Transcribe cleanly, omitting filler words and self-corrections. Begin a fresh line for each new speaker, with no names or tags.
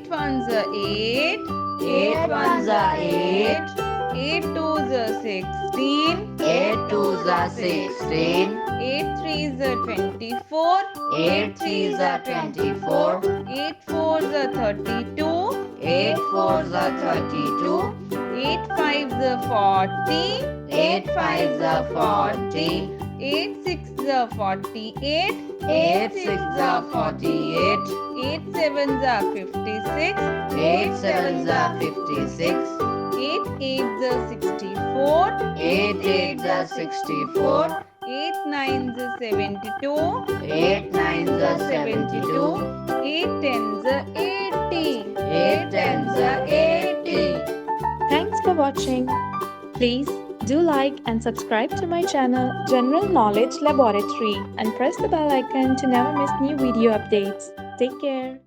8 ones are 8.
8 ones are 8.
8 twos are 16.
8 twos are 16.
8 threes are 24.
8 threes are 24.
8 fours are 32.
8 fours are 32.
8 fives are 40.
8 fives are 40.
8 sixes are 48.
8 sixes are 48.
8 sevens are 56.
8 sevens are 56.
8 eights are 64.
8 eights are 64.
8 nines are 72.
8 nines are 72.
8 tens are 80.
8 tens are 80.
Thanks for watching. Please do like and subscribe to my channel General Knowledge Laboratory and press the bell icon to never miss new video updates. Take care.